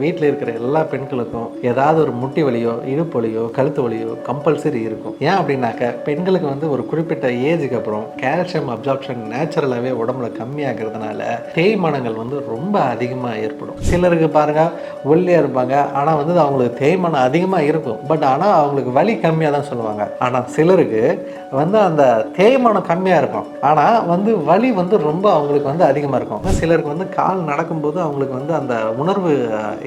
வீட்டில் இருக்கிற எல்லா பெண்களுக்கும் ஏதாவது ஒரு முட்டி வலியோ, இடுப்பு வலியோ, கழுத்து வலியோ கம்பல்சரி இருக்கும். ஏன் அப்படின்னாக்க பெண்களுக்கு வந்து ஒரு குறிப்பிட்ட ஏஜுக்கு அப்புறம் கால்சியம் அப்சார்ப்ஷன் நேச்சுரலாகவே உடம்புல கம்மியாகிறதுனால தேய்மானங்கள் வந்து ரொம்ப அதிகமாக ஏற்படும். சிலருக்கு பாருங்க ஒல்லியாக இருப்பாங்க, ஆனால் வந்து அவங்களுக்கு தேய்மானம் அதிகமாக இருக்கும். பட் ஆனால் அவங்களுக்கு வலி கம்மியாக தான் சொல்லுவாங்க. ஆனால் சிலருக்கு வந்து அந்த தேய்மானம் கம்மியாக இருக்கும், ஆனால் வந்து வலி வந்து ரொம்ப அவங்களுக்கு வந்து அதிகமாக இருக்கும். சிலருக்கு வந்து கால் நடக்கும்போது அவங்களுக்கு வந்து அந்த உணர்வு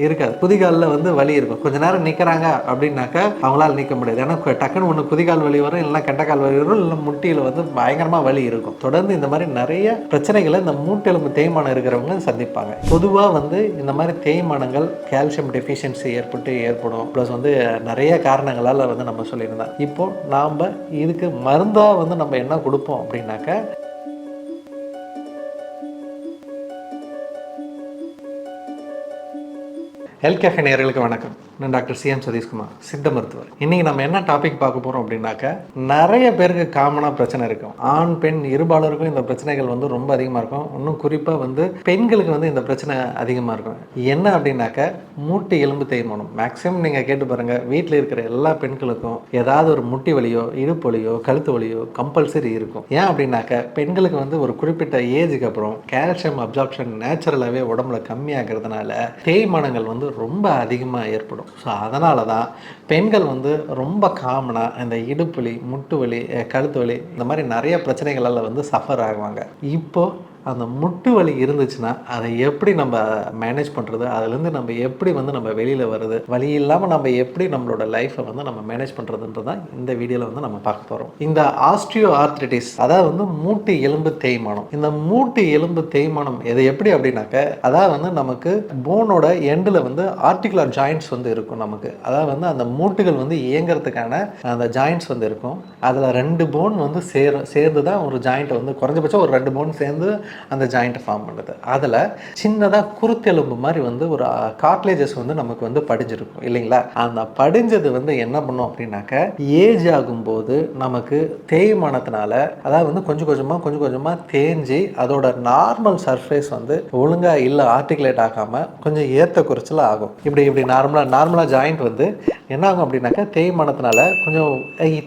இருக்காது. குதிகாலில் வந்து வலி இருக்கும். கொஞ்ச நேரம் நிற்கிறாங்க அப்படின்னாக்கா அவங்களால நிற்க முடியாது. ஏன்னா டக்குன்னு ஒன்று குதிகால் வலி வரும், இல்லைன்னா கெட்டக்கால் வலி வரும், இல்லை முட்டியில் வந்து பயங்கரமாக வலி இருக்கும். தொடர்ந்து இந்த மாதிரி நிறைய பிரச்சனைகளை இந்த மூட்டெலும்பு தேய்மானம் இருக்கிறவங்க சந்திப்பாங்க. பொதுவாக வந்து இந்த மாதிரி தேய்மானங்கள் கால்சியம் டெஃபிஷியன்சி ஏற்படும். ப்ளஸ் வந்து நிறைய காரணங்களால் வந்து நம்ம சொல்லியிருந்தோம். இப்போ நாம் இதுக்கு மருந்தாக வந்து நம்ம என்ன கொடுப்போம் அப்படின்னாக்க, ஹெல்த் கேஃபே நேயர்களுக்கு வணக்கம். நான் டாக்டர் சிஎம் சதீஷ்குமார், சித்த மருத்துவர். இன்றைக்கி நம்ம என்ன டாபிக் பார்க்க போகிறோம் அப்படின்னாக்க, நிறைய பேருக்கு காமனாக பிரச்சனை இருக்கும். ஆண் பெண் இருபாலருக்கும் இந்த பிரச்சனைகள் வந்து ரொம்ப அதிகமாக இருக்கும். இன்னும் குறிப்பாக வந்து பெண்களுக்கு வந்து இந்த பிரச்சனை அதிகமாக இருக்கும். என்ன அப்படின்னாக்க, மூட்டு எலும்பு தேய்மானம். மேக்ஸிமம் நீங்கள் கேட்டு பாருங்கள், வீட்டில் இருக்கிற எல்லா பெண்களுக்கும் ஏதாவது ஒரு முட்டி வலியோ, இடுப்பு வலியோ, கழுத்து வலியோ கம்பல்சரி இருக்கும். ஏன் அப்படின்னாக்க பெண்களுக்கு வந்து ஒரு குறிப்பிட்ட ஏஜுக்கு அப்புறம் கால்சியம் அப்சார்ப்ஷன் நேச்சுரலாகவே உடம்புல கம்மியாகிறதுனால தேய்மானங்கள் வந்து ரொம்ப அதிகமாக ஏற்படும். ஸோ அதனால தான் பெண்கள் வந்து ரொம்ப காமனாக இந்த இடுப்பு வலி, முட்டு வலி, கழுத்து வலி இந்த மாதிரி நிறைய பிரச்சனைகளால் வந்து சஃபர் ஆகுவாங்க. இப்போது அந்த முட்டு வலி இருந்துச்சுன்னா அதை எப்படி நம்ம மேனேஜ் பண்ணுறது, அதுலேருந்து நம்ம எப்படி வந்து நம்ம வெளியில் வருது, வலி இல்லாமல் நம்ம எப்படி நம்மளோட லைஃப்பை வந்து நம்ம மேனேஜ் பண்ணுறதுன்றது தான் இந்த வீடியோவில் வந்து நம்ம பார்க்க போகிறோம். இந்த ஆஸ்டியோ ஆர்த்ரைட்டிஸ், அதாவது வந்து மூட்டு எலும்பு தேய்மானம். இந்த மூட்டு எலும்பு தேய்மானம் இது எப்படி அப்படின்னாக்க, அதாவது வந்து நமக்கு போனோட எண்டில் வந்து ஆர்டிகுலர் ஜாயின்ட்ஸ் வந்து இருக்கும். நமக்கு அதாவது வந்து அந்த மூட்டுகள் வந்து இயங்கிறதுக்கான அந்த ஜாயின்ட்ஸ் வந்து இருக்கும். அதில் 2 போன் வந்து சேர்ந்து தான் ஒரு ஜாயிண்ட்டை வந்து குறைஞ்சபட்சம் ஒரு 2 போன் சேர்ந்து அந்த ஜாயிண்ட்டை ஃபார்ம் பண்ணுது. அதில் சின்னதாக குருத்தெலும்பு மாதிரி வந்து ஒரு கார்ட்லேஜஸ் வந்து நமக்கு வந்து படிஞ்சிருக்கும் இல்லைங்களா? அந்த படிஞ்சது வந்து என்ன பண்ணும் அப்படின்னாக்க, ஏஜ் ஆகும்போது நமக்கு தேய்மானத்தினால, அதாவது வந்து கொஞ்சம் கொஞ்சமாக தேஞ்சு அதோட நார்மல் சர்ஃபேஸ் வந்து ஒழுங்காக இல்லை, ஆர்டிகுலேட் ஆகாமல் கொஞ்சம் ஏற்ற குறைச்சல் ஆகும். இப்படி நார்மலாக ஜாயிண்ட் வந்து என்ன ஆகும் அப்படின்னாக்கா, தேய்மானத்தினால கொஞ்சம்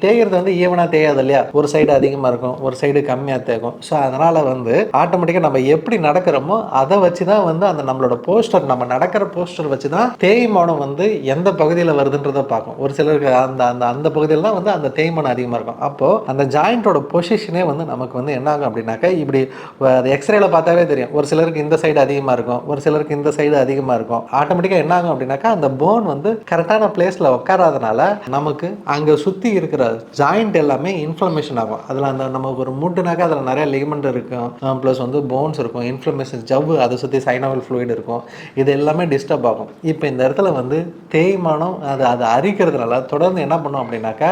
தேய்கிறது வந்து ஈவனாக தேயாது இல்லையா? ஒரு சைடு அதிகமாக இருக்கும், ஒரு சைடு கம்மியாக தேகும். ஸோ அதனால் வந்து ஆட்டோமேட்டிக்காக நம்ம எப்படி நடக்கிறோமோ அதை வச்சு தான் வந்து அந்த நம்மளோட போஸ்டர், நம்ம நடக்கிற போஸ்டர் வச்சு தான் தேய்மானம் வந்து எந்த பகுதியில் வருதுன்றதை பார்க்கும். ஒரு சிலருக்கு அந்த பகுதியில் தான் வந்து அந்த தேய்மானம் அதிகமாக இருக்கும். அப்போது அந்த ஜாயிண்ட்டோட பொசிஷனே வந்து நமக்கு வந்து என்ன ஆகும் அப்படின்னாக்கா, இப்படி அது எக்ஸ்ரேல பார்த்தாவே தெரியும். ஒரு சிலருக்கு இந்த சைடு அதிகமாக இருக்கும், ஒரு சிலருக்கு இந்த சைடு அதிகமாக இருக்கும். ஆட்டோமேட்டிக்காக என்ன ஆகும் அப்படின்னாக்கா, அந்த போன் வந்து கரெக்டான பிளேஸில் உட்காராதனால நமக்கு அங்கே சுற்றி இருக்கிற ஜாயிண்ட் எல்லாமே இன்ஃப்ளமேஷன் ஆகும். அதில் அந்த நமக்கு ஒரு மூட்டுனாக்கா அதில் நிறைய லிகமெண்ட் இருக்கும், ப்ளஸ் வந்து போன்ஸ் இருக்கும், இன்ஃப்ளமேஷன் ஜவ்வு, அதை சுற்றி சைனவல் ஃப்ளூயிட் இருக்கும். இது எல்லாமே டிஸ்டர்ப் ஆகும். இப்போ இந்த இடத்துல வந்து தேய்மானம் அது அரிக்கிறதுனால தொடர்ந்து என்ன பண்ணும் அப்படின்னாக்கா,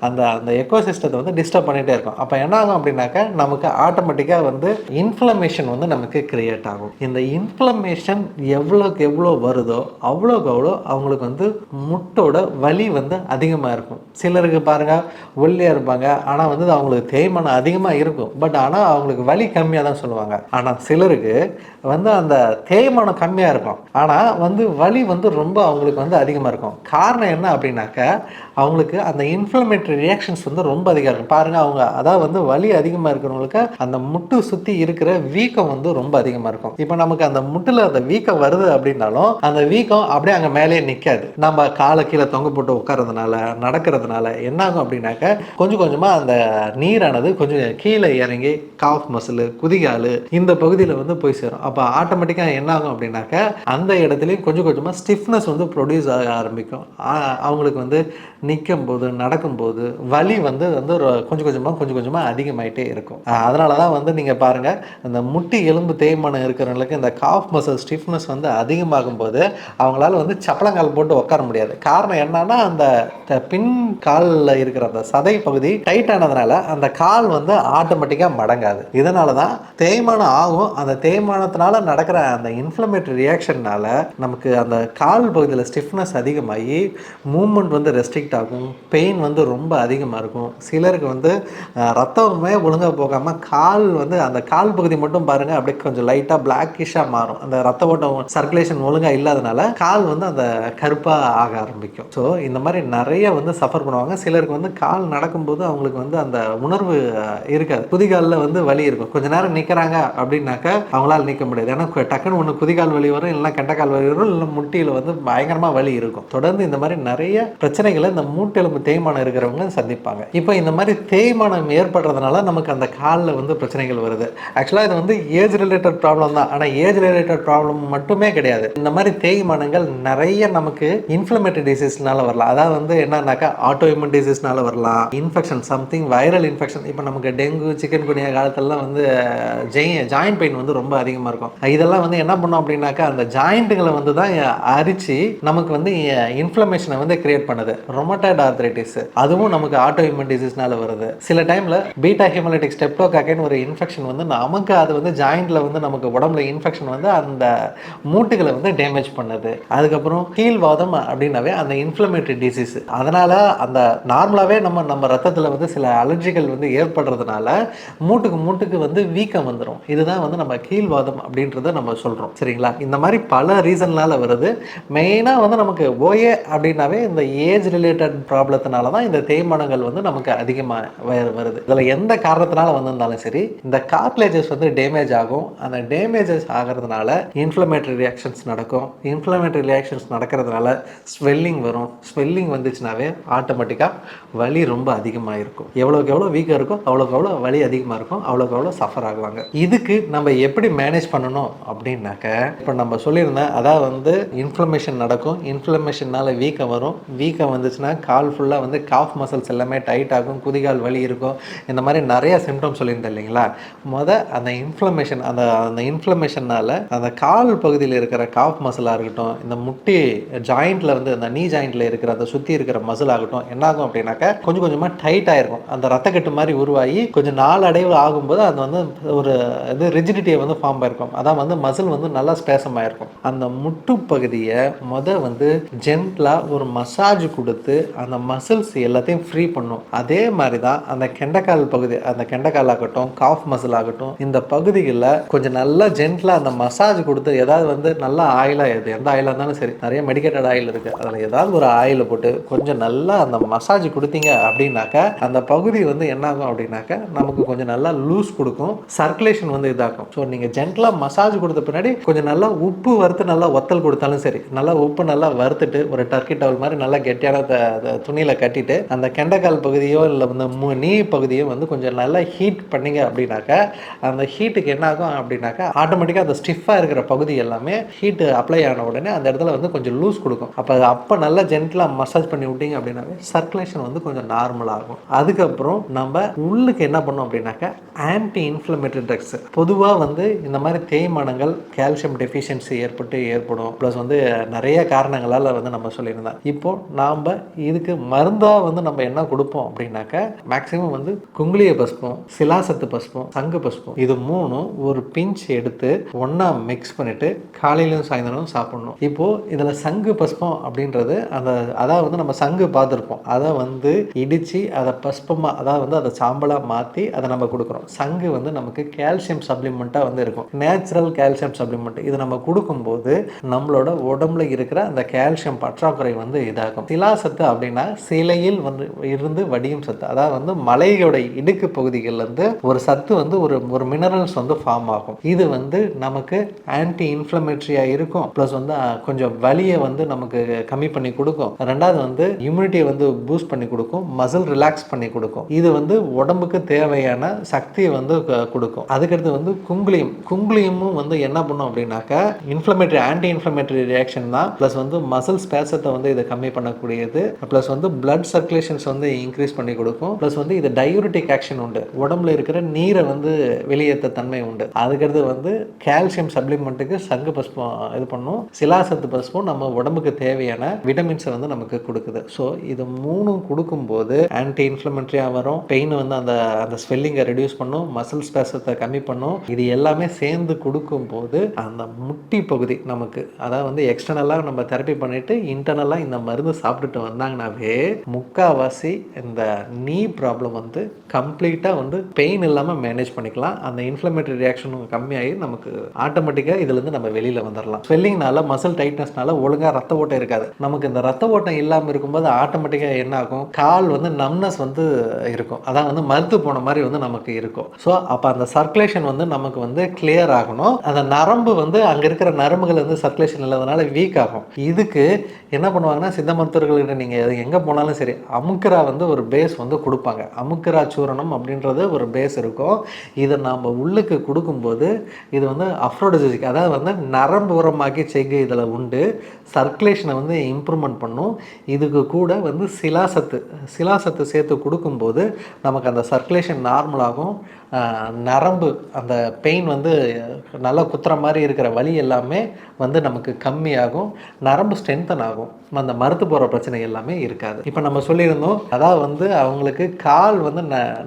அந்த எக்கோசிஸ்டத்தை வந்து டிஸ்டர்ப் பண்ணிகிட்டே இருக்கும். அப்போ என்ன ஆகும் அப்படின்னாக்கா, நமக்கு ஆட்டோமேட்டிக்காக வந்து இன்ஃப்ளமேஷன் வந்து நமக்கு கிரியேட் ஆகும். இந்த இன்ஃப்ளமேஷன் எவ்வளோக்கு எவ்வளோ வருதோ அவ்வளோக்கு அவ்வளோ அவங்களுக்கு வந்து முட்டோட வலி வந்து அதிகமாக இருக்கும். சிலருக்கு பாருங்கள் ஒல்லியாக இருப்பாங்க, ஆனால் வந்து அவங்களுக்கு தேய்மானம் அதிகமாக இருக்கும். பட் ஆனால் அவங்களுக்கு வலி கம்மியாக தான் சொல்லுவாங்க. ஆனால் சிலருக்கு வந்து அந்த தேய்மானம் கம்மியாக இருக்கும், ஆனால் வந்து வலி வந்து ரொம்ப அவங்களுக்கு வந்து அதிகமாக இருக்கும். காரணம் என்ன அப்படின்னாக்க, அவங்களுக்கு அந்த இன்ஃப்ளமேட்டரி ரியாக்ஷன்ஸ் வந்து ரொம்ப அதிகமாக இருக்கும். பாருங்கள், அவங்க அதாவது வந்து வலி அதிகமாக இருக்கிறவங்களுக்கு அந்த முட்டு சுற்றி இருக்கிற வீக்கம் வந்து ரொம்ப அதிகமாக இருக்கும். இப்போ நமக்கு அந்த முட்டில் அந்த வீக்கம் வருது அப்படின்னாலும் அந்த வீக்கம் அப்படியே அங்கே மேலேயே நிற்காது. நம்ம காலை கீழே தொங்க போட்டு உட்காரதுனால, நடக்கிறதுனால என்ன ஆகும் அப்படின்னாக்க, கொஞ்சம் கொஞ்சமாக அந்த நீரானது கொஞ்சம் கீழே இறங்கி காஃப் மசில், குதிகால் இந்த பகுதியில் வந்து போய் சேரும். அப்போ ஆட்டோமேட்டிக்காக என்ன ஆகும் அப்படின்னாக்க, அந்த இடத்துலையும் கொஞ்சம் கொஞ்சமாக ஸ்டிஃப்னஸ் வந்து ப்ரொடியூஸ் ஆக ஆரம்பிக்கும். அவங்களுக்கு வந்து நிற்கும் போது, நடக்கும்போது வலி வந்து கொஞ்சம் கொஞ்சமாக அதிகமாகிட்டே இருக்கும். அதனால தான் வந்து நீங்கள் பாருங்கள், அந்த முட்டி எலும்பு தேய்மானம் இருக்கிறவங்களுக்கு இந்த காஃப் மசில் ஸ்டிஃப்னஸ் வந்து அதிகமாகும் போது அவங்களால வந்து சப்பளங்கால் போட்டு உட்கார முடியாது. காரணம் என்னன்னா, அந்த பின் காலில் இருக்கிற அந்த சதை பகுதி டைட் ஆனதுனால அந்த கால் வந்து ஆட்டோமேட்டிக்காக மடங்காது. இதனால தான் தேய்மானம் ஆகும். அந்த தேய்மானத்தினால நடக்கிற அந்த இன்ஃப்ளமேட்டரி ரியாக்ஷன்னால நமக்கு அந்த கால் பகுதியில் ஸ்டிஃப்னஸ் அதிகமாகி மூமெண்ட் வந்து ரெஸ்ட்ரிக்ட் ஆகும். பெயின் வந்து ரொம்ப அதிகமாக இருக்கும். சிலருக்கு வந்து ரத்தமே ஒழுங்காக போகாமல் கால் வந்து அந்த கால் பகுதி மட்டும் பாருங்கள் அப்படியே கொஞ்சம் லைட்டாக பிளாக்கிஷாக மாறும். அந்த ரத்த ஓட்டம் சர்க்குலேஷன் ஒழுங்காக இல்லாதனால கால் வந்து அந்த கருப்பாக ஆக ஆரம்பிக்கும். ஸோ இந்த மாதிரி நிறைய வந்து சஃபர் பண்ணுவாங்க. சிலருக்கு வந்து கால் நடக்கும்போது அவங்களுக்கு வந்து அந்த உணர்வு இருக்காது. குதிகாலில் வந்து வலி இருக்கும். கொஞ்ச நேரம் நிற்கிறாங்க அப்படின்னாக்கா அவங்களால நிற்க முடியாது. ஏன்னா டக்குன்னு ஒன்று குதிகால் வலி வரும், இல்லைன்னா கெண்டக்கால் வலி வரும், இல்லை முட்டியில் வந்து பயங்கரமாக வலி இருக்கும். தொடர்ந்து இந்த மாதிரி நிறைய பிரச்சனைகளை இந்த மூட்டெலும்பு தேய்மானம் இருக்கிறவங்க சந்திப்பாங்க. இப்போ இந்த மாதிரி தேய்மானம் ஏற்படுறதுனால நமக்கு அந்த காலில் வந்து பிரச்சனைகள் வருது. ஆக்சுவலாக இது வந்து ஏஜ் ரிலேட்டட் ப்ராப்ளம் தான். ஆனால் ஏஜ் ரிலேட்டட் ப்ராப்ளம் மட்டுமே கிடையாது. இந்த மாதிரி தேய்மானங்கள் நிறைய நமக்கு இன்ஃப்ளமேட்டரி டிசீஸ்னால வரலாம். அதாவது வந்து என்னன்னாக்கா ஆட்டோ இம்யூன் டிசீஸ்னால வரலாம், இன்ஃபெக்ஷன் சம்திங் வைரல் இன்ஃபெக்ஷன். இப்போ நமக்கு டெங்கு சிக்கன் குனியா காலத்திலலாம் வந்து ஜாயிண்ட் பெயின் வந்து ரொம்ப அதிகமாக இருக்கும். இதெல்லாம் வந்து என்ன பண்ணோம் அப்படின்னாக்கா அந்த ஜாயிண்ட்டுகளை வந்து தான் அரிச்சு நமக்கு வந்து இன்ஃப்ளமேஷனை வந்து கிரியேட் பண்ணுது. ரொமட்டாய்டு ஆர்த்ரைட்டிஸ் அதுவும் நமக்கு ஆட்டோ இம்யூன் டிசீஸ்னால வருது. சில டைமில் பீட்டா ஹிமோலைட்டிக் ஸ்டெப்டோகாக்கைன்னு ஒரு இன்ஃபெக்ஷன் வந்து நமக்கு அது வந்து ஜாயிண்ட்ல வந்து நமக்கு உடம்புல இன்ஃபெக்ஷன் வந்து அந்த மூட்டுகளை வந்து டேமேஜ் பண்ணுது. அதுக்கப்புறம் கீழ்வாதம் அப்படின்னாவே அந்த இன்ஃப்ளமேட்டரி டிசீஸ். அதனால அந்த நார்மலாகவே நம்ம ரத்தத்தில் வந்து சில அலர்ஜிகள் வந்து ஏற்படுறதுனால மூட்டுக்கு வந்து வீக்கம் வந்துடும். இதுதான் வந்து நம்ம கீழ்வாதம் அப்படின்றத நம்ம சொல்கிறோம். சரிங்களா? இந்த மாதிரி பல ரீசன்னால வருது. மெயினாக வந்து நமக்கு ஓஏ அப்படின்னாவே இந்த ஏஜ் ரிலேட்டட் ப்ராப்ளத்தினால தான் இந்த தேய்மானங்கள் வந்து நமக்கு அதிகமாக வருது. இதில் எந்த காரணத்தினால வந்திருந்தாலும் சரி இந்த கார்ட்லேஜஸ் வந்து டேமேஜ் ஆகும். அந்த டேமேஜஸ் ஆகிறதுனால இன்ஃப்ளமேட்டரி ரியாக்ஷன்ஸ் நடக்கும். இன்ஃப்ளமேட்டரி ரியாக்ஷன்ஸ் நடக்கிறதுனால ஸ்வெல்லிங் வரும். ஸ்வெல்லிங் வந்துச்சுனாவே ஆட்டோமேட்டிக்காக வலி ரொம்ப அதிகமாக இருக்கும். எவ்வளோக்கு எவ்வளோ வீக்காக இருக்கும் அவ்வளோக்கு எவ்வளோ வலி அதிகமாக இருக்கும், அவ்வளோக்கு எவ்வளோ சஃபர் ஆகுவாங்க. இதுக்கு நம்ம எப்படி மேனேஜ் பண்ணணும் அப்படின்னாக்க, இப்போ நம்ம சொல்லியிருந்தேன் அதாவது வந்து இன்ஃப்ளமேஷன் நடக்கும். இன்ஃப்ளமேஷன்னால வீக்கம் வரும். வீக்கம் வந்துச்சுன்னா கால் ஃபுல்லாக வந்து காஃப் மசில்ஸ் எல்லாமே டைட் ஆகும், குதிகால் வலி இருக்கும். இந்த மாதிரி நிறைய சிம்டம்ஸ் சொல்லியிருந்தேன் இல்லைங்களா? அந்த இன்ஃப்ளமேஷன் அந்த இன்ஃப்ளமேஷன்னால அந்த கால் பகுதியில் இருக்கிற காஃப் மசிலாக இருக்கட்டும், இந்த முட்டி ஜாயிண்ட்டில் வந்து அந்த நீ ஜாயிண்ட்டில் இருக்கிற அந்த சுற்றி இருக்கிற மசில் ஆகட்டும் என்ன ஆகும் அப்படின்னாக்கா கொஞ்சம் கொஞ்சமாக டைட் ஆகிருக்கும். அந்த ரத்தக்கட்டு மாதிரி உருவாகி கொஞ்சம் நாளடைவு ஆகும்போது அது வந்து ஒரு இது ரிஜிடிட்டியை வந்து ஃபார்ம் ஆயிருக்கும். அதான் வந்து மசில் வந்து நல்லா ஸ்பேசம் ஆயிருக்கும். அந்த முட்டு பகுதியை வந்து ஜென்ட்லாக ஒரு மசாஜ் கொடுத்து அந்த மசில்ஸ் எல்லாத்தையும் ஃப்ரீ பண்ணும். அதே மாதிரி தான் அந்த கெண்டக்கால் பகுதி, அந்த கெண்டக்கால் ஆகட்டும், காஃப் மசில் ஆகட்டும், இந்த பகுதிகளில் கொஞ்சம் நல்லா ஜென்ட்லாக அந்த மசாஜ் கொடுத்து ஏதாவது வந்து நல்லா ஆயிலாக, எந்த ஆயிலாக இருந்தாலும் சரி, நிறைய மெடிக்கேட்டட் ஆயில் இருக்குது, அதில் ஏதாவது ஒரு ஆயிலை போட்டு கொஞ்சம் நல்லா அந்த மசாஜ் கொடுத்தீங்க அப்படின்னாக்கா அந்த பகுதி வந்து என்ன ஆகும் அப்படின்னாக்கா நமக்கு கொஞ்சம் நல்லா லூஸ் கொடுக்கும், சர்க்குலேஷன் வந்து இதாகும். ஸோ நீங்கள் ஜென்டலாக மசாஜ் கொடுத்த பின்னாடி கொஞ்சம் நல்லா உப்பு வறுத்து நல்லா ஒத்தல் கொடுத்தாலும் சரி, நல்லா உப்பு நல்லா வறுத்துட்டு ஒரு டர்க்கி டவல் மாதிரி நல்லா கெட்டியான துணியில் கட்டிட்டு அந்த கெண்டைக்கால் பகுதியோ இல்லை வந்து நீ பகுதியோ வந்து கொஞ்சம் நல்லா ஹீட் பண்ணிங்க அப்படின்னாக்கா அந்த ஹீட்டுக்கு என்ன ஆகும் அப்படின்னாக்கா ஆட்டோமேட்டிக்காக அந்த ஸ்டிஃபாக இருக்கிற பகுதி எல்லாமே ஹீட்டு அப்ளை ஆன உடனே அந்த இடத்துல வந்து கொஞ்சம் லூஸ் கொடுக்கும். அப்போ நல்லா ஜென்டலாக மசாஜ் பண்ணி விட்டீங்க அப்படின்னாவே சர்க்குலேஷன் வந்து கொஞ்சம் நார்மல் ஆகும். அதுக்கப்புறம் நம்ம உள்ளுக்கு என்ன பண்ணோம் அப்படின்னாக்கா ஆன்டி இன்ஃப்ளமேட்டரி ட்ரக்ஸ். பொதுவாக வந்து இந்த மாதிரி தேய்மானங்கள் கால்சியம் டெஃபிஷியன்சி ஏற்படும். ப்ளஸ் வந்து நிறைய காரணங்களால் வந்து நம்ம சொல்லியிருந்தோம். இப்போ நாம் இதுக்கு மருந்தாக வந்து நம்ம என்ன கொடுப்போம் அப்படின்னாக்கா மேக்ஸிமம் வந்து குங்குளிய பஸ்பம், சிலாசத்து பஸ்பம், சங்கு பஸ்பம், இது மூணும் ஒரு பிஞ்ச் எடுத்து ஒன்றா மிக்ஸ் பண்ணிட்டு காலையிலும் சாயந்தரம் சாப்பிடணும். இப்போது இதில் சங்கு பஸ்பம் அப்படின்றது அதாவது வந்து நம்ம சங்கு பார்த்துருப்போம், அதை வந்து இடித்து அதை பஸ்பமாக அதாவது வந்து அதை சாம்பலாக மாற்றி அதை நம்ம கொடுக்குறோம். சங்கு வந்து நமக்கு கால்சியம் சப்ளிமெண்ட்டாக வந்து இருக்கும், நேச்சுரல் கால்சியம் சப்ளிமெண்ட். இது நம்ம கொடுக்கும்போது நம்மளோட உடம்புல இருக்கிற அந்த கால்சியம் பற்றாக்குறை வந்து இதாகும். சிலாசத்து அப்படின்னா சிலையில் வந்து இருந்து வடியும் சத்து, அதாவது வந்து மலையோட இடுக்கு பகுதிகளிலிருந்து ஒரு சத்து வந்து ஒரு மினரல்ஸ் வந்து ஃபார்ம் ஆகும். இது வந்து நமக்கு ஆன்டி இன்ஃப்ளமேட்டரியாக இருக்கும். ப்ளஸ் வந்து கொஞ்சம் வலியை வந்து நமக்கு கம்மி பண்ணி கொடுக்கும். ரெண்டாவது வந்து இம்யூனிட்டியை வந்து பூஸ்ட் பண்ணி கொடுக்கும், மசில் ரிலாக்ஸ் பண்ணி கொடுக்கும். இது வந்து உடம்புக்கு தேவையான சக்தியை வந்து கொடுக்கும். அதுக்கடுத்து வந்து குங்குளியமும் வந்து என்ன பண்ணும் அப்படின்னாக்கா இன்ஃப்ளமேட்டரி ஆன்டி இன்ஃப்ளமேட்டரி ரியாக்ஷன் தான். ப்ளஸ் வந்து மசில் ஸ்பேசத்தை வந்து இதை கம்மி பண்ணக்கூடியது. ப்ளஸ் வந்து பிளட் சர்க்குலேஷன்ஸ் வந்து இன்க்ரீஸ் பண்ணி கொடுக்கும். ப்ளஸ் வந்து இது டயூரிட்டிக் ஆக்ஷன் உண்டு, உடம்புல இருக்கிற நீரை வந்து வெளியேற்ற தன்மை உண்டு. அதுக்கடுத்து வந்து கால்சியம் சப்ளிமெண்ட்டுக்கு சங்கு பஸ்பம் இது பண்ணும், சிலாசத்து பஸ்பம் நம்ம உடம்புக்கு தேவையான விட்டமின்ஸை வந்து நமக்கு கொடுக்குது. ஸோ இது மூணும் கொடுக்கும்போது ஆன்டி இன்ஃப்ளமேட்டரியாக வரும், பெயின் வந்து அந்த ஸ்வெல்லிங்கை ரெடியூஸ் பண்ணும், மசில் ஸ்பேசத்தை கம்மி பண்ணும். இது எல்லாமே சேர்ந்து கொடுக்கும்போது அந்த முட்டி பகுதி நமக்கு, அதாவது வந்து எக்ஸ்டர்னலாக நம்ம தெரப்பி பண்ணிட்டு இன்டர்னலாக இந்த மருந்து சாப்பிட்டுட்டு வந்தாங்கன்னாவே முக்கால்வாசி இந்த நீ ப்ராப்ளம் வந்து கம்ப்ளீட்டாக வந்து பெயின் இல்லாமல் மேனேஜ் பண்ணிக்கலாம். அந்த இன்ஃப்ளமேட்டரி ரியாக்ஷனும் கம்மியாகி நமக்கு ஆட்டோமேட்டிக்காக இதுலேருந்து நம்ம வெளியில் வந்துடலாம். ஸ்வெல்லிங்னால மசில் டைட்னஸ்னால ஒழுங்காக ரத்த ஓட்டம் இருக்காது. நமக்கு இந்த ரத்த ஓட்டம் இல்லாமல் இருக்கும்போது ஆட்டோமேட்டிக்காக என்ன ஆகும், கால் வந்து நம்னஸ் வந்து இருக்கும். அதான் வந்து மருத்து போன மாதிரி வந்து நமக்கு இருக்கும். ஸோ அப்போ அந்த சர்க்குலேஷன் வந்து நமக்கு வந்து கிளியர் ஆகணும். அந்த நரம்பு வந்து அங்கே இருக்கிற நரம்புகள் வந்து சர்க்குலேஷன் இல்லாதனால வீக் ஆகும். இதுக்கு என்ன பண்ணுவாங்கன்னா, சித்த மருத்துவர்கள்கிட்ட நீங்கள் எங்கே போனாலும் சரி, அமுக்கரா வந்து ஒரு பேஸ் வந்து கொடுப்பாங்க. அமுக்கரா சூரணம் அப்படின்றது ஒரு பேஸ் இருக்கும். இதை நாம் உள்ளுக்கு கொடுக்கும்போது இது வந்து அஃப்ரோடிசிக், அதாவது வந்து நரம்பு உரமாக்கி செய்கை இதில் உண்டு. சர்க்குலேஷனை வந்து இம்ப்ரூவ்மெண்ட் பண்ணும். இதுக்கு கூட வந்து சிலாசத்து சேர்த்து கொடுக்கும்போது நமக்கு அந்த சர்க்குலேஷன் நார்மலாகும். நரம்பு அந்த பெயின் வந்து நல்லா குத்துற மாதிரி இருக்கிற வலி எல்லாமே வந்து நமக்கு கம்மியாகும். நரம்பு ஸ்ட்ரென்தன் ஆகும். அந்த மறுத்து போகிற பிரச்சனை எல்லாமே இருக்காது. இப்போ நம்ம சொல்லியிருந்தோம், அதாவது வந்து அவங்களுக்கு கால் வந்து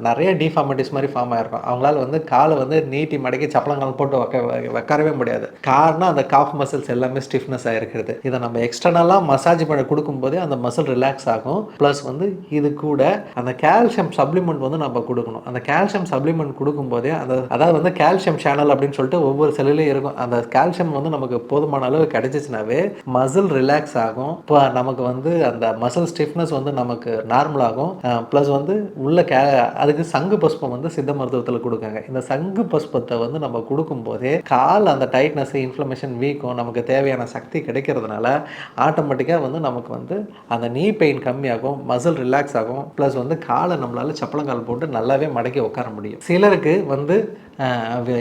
நிறைய டிஃபார்மிட்டிஸ் மாதிரி ஃபார்ம் ஆகிருக்கும். அவங்களால வந்து காலை வந்து நீட்டி மடக்கி சப்பளங்கால் போட்டு உட்காரவே முடியாது. காரணம் அந்த காஃப் மசில்ஸ் எல்லாமே ஸ்டிஃப்னஸ் ஆகிருக்கிறது. இதை நம்ம எக்ஸ்டர்னலாக மசாஜ் பண்ணி கொடுக்கும்போதே அந்த மசில் ரிலாக்ஸ் ஆகும். ப்ளஸ் வந்து இது கூட அந்த கால்சியம் சப்ளிமெண்ட் வந்து நம்ம கொடுக்கணும். அந்த கால்சியம் சப்ளிமெண்ட் கொடுக்கும்போதே அதாவது வந்து கால்சியம் சேனல் அப்படின்னு சொல்லிட்டு ஒவ்வொரு செல்லுலேயும் இருக்கும். அந்த கால்சியம் வந்து நமக்கு போதுமான அளவு கிடைச்சிச்சுனாவே மசில் ரிலாக்ஸ் ஆகும். இப்போ நமக்கு வந்து அந்த மசில் ஸ்டிஃப்னஸ் வந்து நமக்கு நார்மல் ஆகும். ப்ளஸ் வந்து உள்ள அதுக்கு சங்கு புஷ்பம் வந்து சித்த மருத்துவத்தில் கொடுக்காங்க. இந்த சங்கு புஷ்பத்தை வந்து நம்ம கொடுக்கும்போதே கால் அந்த டைட்னஸ், இன்ஃப்ளமேஷன், வீக்கும் நமக்கு தேவையான சக்தி கிடைக்கிறதுனால ஆட்டோமேட்டிக்காக வந்து நமக்கு வந்து அந்த நீ பெயின் கம்மியாகும், மசில் ரிலாக்ஸ் ஆகும். ப்ளஸ் வந்து காலை நம்மளால் சப்பளங்கால் போட்டு நல்லாவே மடக்கி உட்கார முடியும். சிலருக்கு வந்து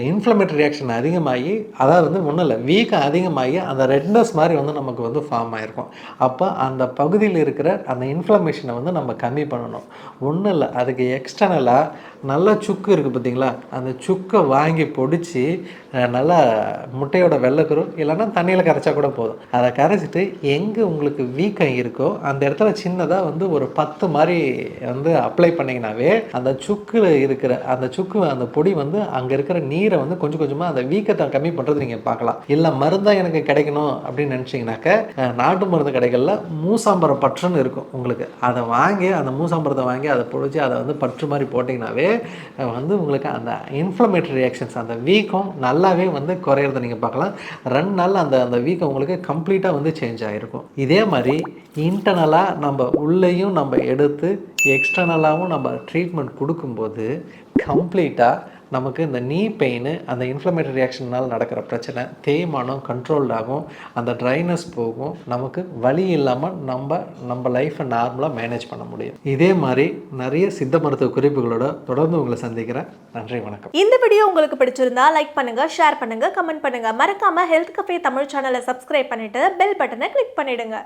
இன்ஃப்ளமேட்டரி ரியாக்ஷன் அதிகமாகி, அதாவது வந்து ஒன்றும் இல்லை, வீக்கம் அதிகமாகி அந்த ரெட்னஸ் மாதிரி வந்து நமக்கு வந்து ஃபார்ம் ஆகிருக்கும். அப்போ அந்த பகுதியில் இருக்கிற அந்த இன்ஃப்ளமேஷனை வந்து நம்ம கம்மி பண்ணணும். ஒன்றும் இல்லை, அதுக்கு எக்ஸ்டர்னலாக நல்லா சுக்கு இருக்குது பார்த்தீங்களா, அந்த சுக்கை வாங்கி பொடிச்சு நல்லா முட்டையோட வெள்ளைக்கரு இல்லைன்னா தண்ணியில் கரைச்சா கூட போதும். அதை கரைச்சிட்டு எங்கே உங்களுக்கு வீக்கம் இருக்கோ அந்த இடத்துல சின்னதாக வந்து ஒரு 10 மாதிரி வந்து அப்ளை பண்ணிங்கனாவே அந்த சுக்கில் இருக்கிற அந்த பொடி வந்து அங்கே இருக்கிற நீரை வந்து கொஞ்சம் கொஞ்சமாக அந்த வீக்கத்தை கம்மி பண்ணுறது நீங்கள் பார்க்கலாம். இல்லை மருந்தாக எனக்கு கிடைக்கணும் அப்படின்னு நினச்சிங்கனாக்க நாட்டு மருந்து கடைகளில் மூசாம்பரம் பற்றுன்னு இருக்கும் உங்களுக்கு. அதை வாங்கி அந்த மூசாம்பரத்தை வாங்கி அதை பொடிச்சு அதை வந்து பற்று மாதிரி போட்டிங்கனாவே வந்து உங்களுக்கு அந்த இன்ஃப்ளமேட்டரி ரியாக்ஷன்ஸ், அந்த வீக்கம் நல்லாவே வந்து குறையிறத நீங்கள் பார்க்கலாம். 2 நாள் அந்த வீக்கம் உங்களுக்கு கம்ப்ளீட்டாக வந்து சேஞ்ச் ஆகிருக்கும். இதே மாதிரி இன்டர்னலாக நம்ம உள்ளேயும் நம்ம எடுத்து எக்ஸ்டர்னலாகவும் நம்ம ட்ரீட்மெண்ட் கொடுக்கும்போது கம்ப்ளீட்டாக நமக்கு இந்த நீ பெயின், அந்த இன்ஃப்ளமேட்டரி ரியாக்ஷனால் நடக்கிற பிரச்சனை, தேய்மானம் கண்ட்ரோல்ட் ஆகும். அந்த ட்ரைனஸ் போகும். நமக்கு வலி இல்லாமல் நம்ம லைஃப்பை நார்மலாக மேனேஜ் பண்ண முடியும். இதே மாதிரி நிறைய சித்த மருத்துவ குறிப்புகளோட தொடர்ந்து உங்களை சந்திக்கிறேன். நன்றி, வணக்கம். இந்த வீடியோ உங்களுக்கு பிடிச்சிருந்தா லைக் பண்ணுங்க, ஷேர் பண்ணுங்க, கமெண்ட் பண்ணுங்க. மறக்காம ஹெல்த் கஃபே தமிழ் சேனலை சப்ஸ்கிரைப் பண்ணிட்டு பெல் பட்டனை கிளிக் பண்ணிடுங்க.